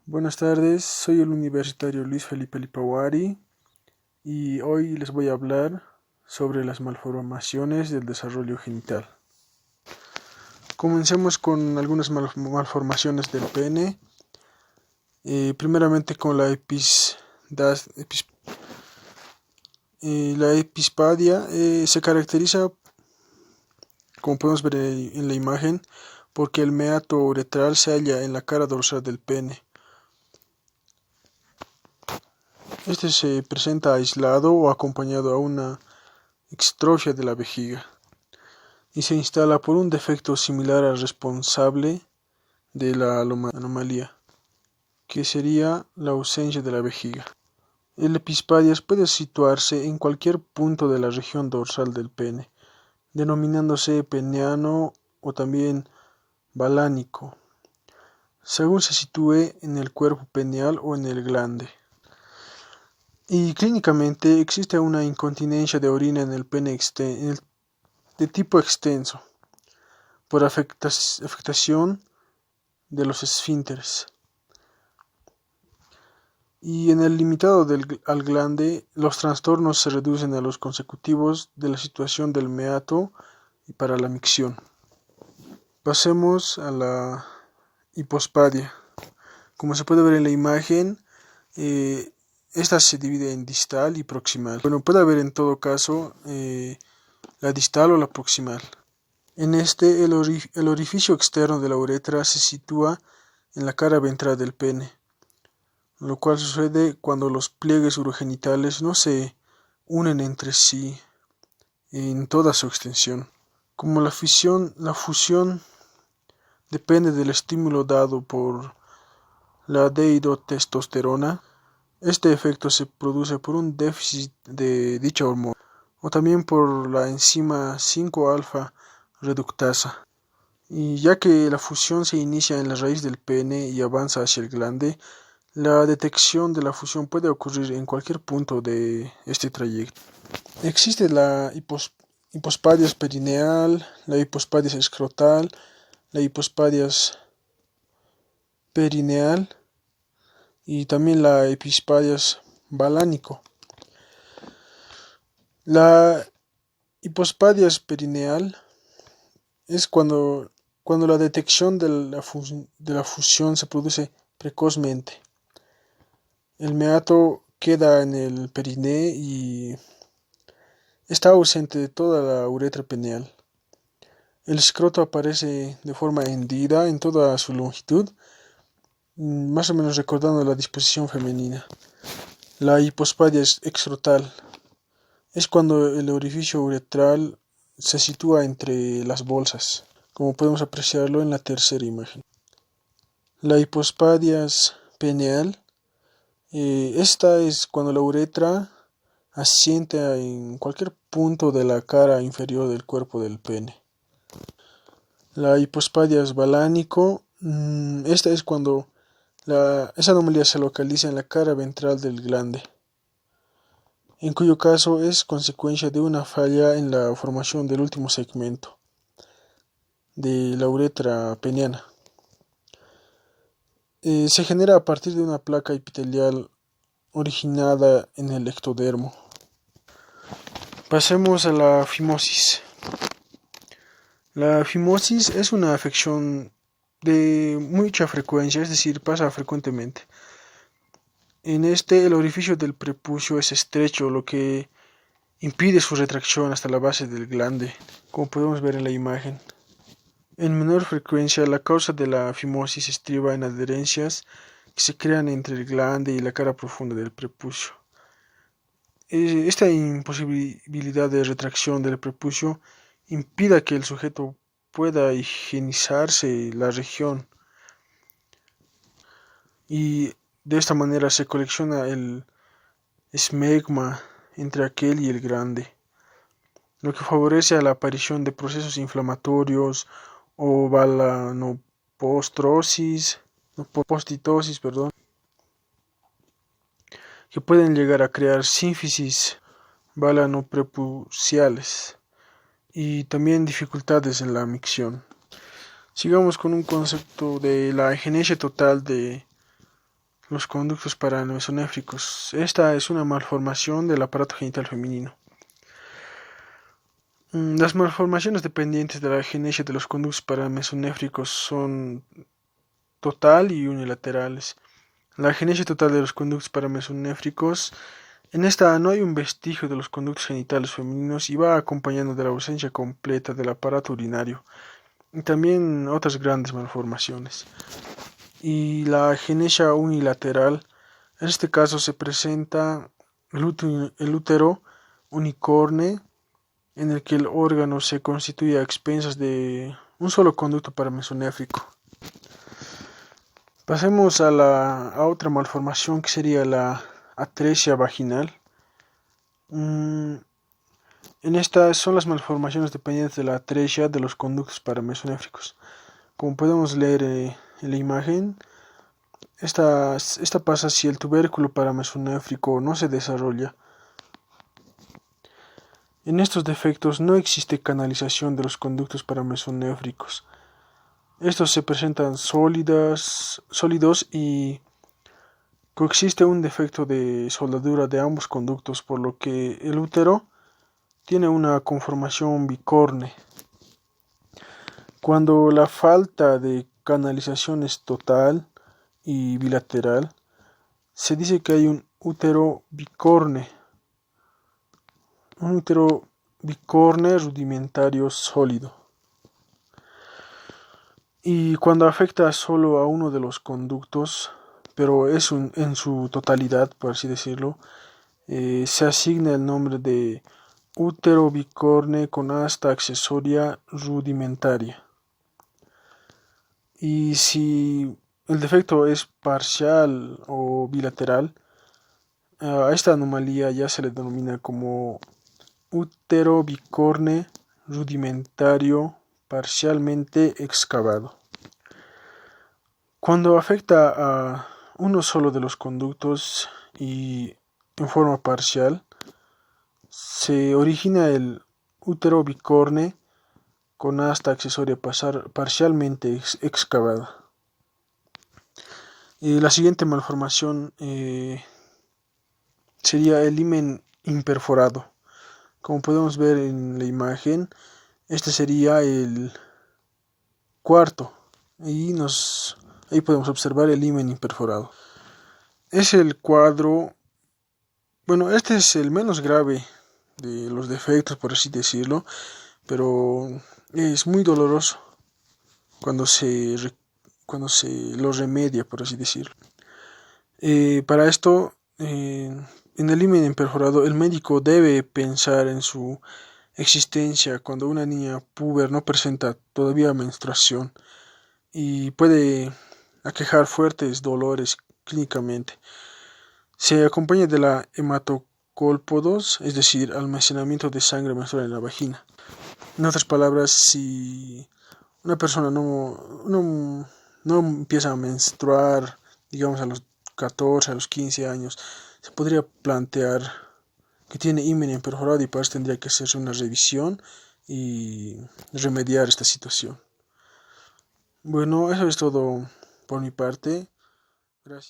Buenas tardes, soy el universitario Luis Felipe Lipawari y hoy les voy a hablar sobre las malformaciones del desarrollo genital. Comencemos con algunas malformaciones del pene. Primeramente con la la epispadia. Se caracteriza, como podemos ver en la imagen, porque el meato uretral se halla en la cara dorsal del pene. Este se presenta aislado o acompañado a una extrofia de la vejiga y se instala por un defecto similar al responsable de la anomalía, que sería la ausencia de la vejiga. El epispadias puede situarse en cualquier punto de la región dorsal del pene, denominándose peneano o también balánico, según se sitúe en el cuerpo peneal o en el glande. Y clínicamente existe una incontinencia de orina en el pene de tipo extenso, por afectación de los esfínteres. Y en el limitado al glande, los trastornos se reducen a los consecutivos de la situación del meato y para la micción. Pasemos a la hipospadia. Como se puede ver en la imagen, esta se divide en distal y proximal. Bueno, puede haber en todo caso la distal o la proximal. En este, el orificio externo de la uretra se sitúa en la cara ventral del pene, lo cual sucede cuando los pliegues urogenitales no se unen entre sí en toda su extensión. Como la fusión depende del estímulo dado por la dihidrotestosterona, este efecto se produce por un déficit de dicha hormona, o también por la enzima 5-alfa reductasa. Y ya que la fusión se inicia en la raíz del pene y avanza hacia el glande, la detección de la fusión puede ocurrir en cualquier punto de este trayecto. Existe la hipospadias perineal, la hipospadias escrotal, la hipospadias perineal y también la epispadias balánico. La hipospadias perineal es cuando la detección de la fusión se produce precozmente. El meato queda en el periné y está ausente de toda la uretra peneal. El escroto aparece de forma hendida en toda su longitud, más o menos recordando la disposición femenina. La hipospadia excrotal es cuando el orificio uretral se sitúa entre las bolsas, como podemos apreciarlo en la tercera imagen. La hipospadias peneal, esta es cuando la uretra asienta en cualquier punto de la cara inferior del cuerpo del pene. La hipospadias balánico, esta es cuando esa anomalía se localiza en la cara ventral del glande, en cuyo caso es consecuencia de una falla en la formación del último segmento de la uretra peniana. Se genera a partir de una placa epitelial originada en el ectodermo. Pasemos a la fimosis. La fimosis es una afección de mucha frecuencia, es decir, pasa frecuentemente. En este, el orificio del prepucio es estrecho, lo que impide su retracción hasta la base del glande, como podemos ver en la imagen. En menor frecuencia, la causa de la fimosis estriba en adherencias que se crean entre el glande y la cara profunda del prepucio. Esta imposibilidad de retracción del prepucio impide que el sujeto pueda higienizarse la región, y de esta manera se colecciona el esmegma entre aquel y el glande, lo que favorece a la aparición de procesos inflamatorios o postitosis, que pueden llegar a crear sínfisis balanoprepuciales y también dificultades en la micción. Sigamos con un concepto de la agenesia total de los conductos paramesonéfricos. Esta es una malformación del aparato genital femenino. Las malformaciones dependientes de la agenesia de los conductos paramesonéfricos son total y unilaterales. La agenesia total de los conductos paramesonéfricos, en esta no hay un vestigio de los conductos genitales femeninos y va acompañando de la ausencia completa del aparato urinario y también otras grandes malformaciones. Y la agenesia unilateral, en este caso se presenta el útero unicorne, en el que el órgano se constituye a expensas de un solo conducto paramesonéfrico. Pasemos a otra malformación que sería la atresia vaginal. En estas son las malformaciones dependientes de la atresia de los conductos paramesonéfricos. Como podemos leer en la imagen, esta pasa si el tubérculo paramesonéfrico no se desarrolla. En estos defectos no existe canalización de los conductos paramesonéfricos. Estos se presentan sólidos y coexiste un defecto de soldadura de ambos conductos, por lo que el útero tiene una conformación bicorne. Cuando la falta de canalización es total y bilateral, se dice que hay un útero bicorne rudimentario sólido. Y cuando afecta solo a uno de los conductos, pero es en su totalidad, por así decirlo, se asigna el nombre de útero bicorne con asta accesoria rudimentaria. Y si el defecto es parcial o bilateral, a esta anomalía ya se le denomina como útero bicorne rudimentario parcialmente excavado. Cuando afecta a uno solo de los conductos y en forma parcial, se origina el útero bicorne con asta accesoria parcialmente excavada. La siguiente malformación sería el himen imperforado. Como podemos ver en la imagen, este sería el cuarto y ahí podemos observar el himen imperforado. Es el cuadro, bueno, este es el menos grave de los defectos, por así decirlo, pero es muy doloroso cuando se lo remedia, por así decirlo. Para esto, en el himen imperforado, el médico debe pensar en su existencia cuando una niña puber no presenta todavía menstruación y puede aquejar fuertes dolores clínicamente. Se acompaña de la hematocólpodos, es decir, almacenamiento de sangre menstrual en la vagina. En otras palabras, si una persona no empieza a menstruar, digamos a los 14, a los 15 años, se podría plantear que tiene himen imperforado y para eso tendría que hacerse una revisión y remediar esta situación. Bueno, eso es todo por mi parte.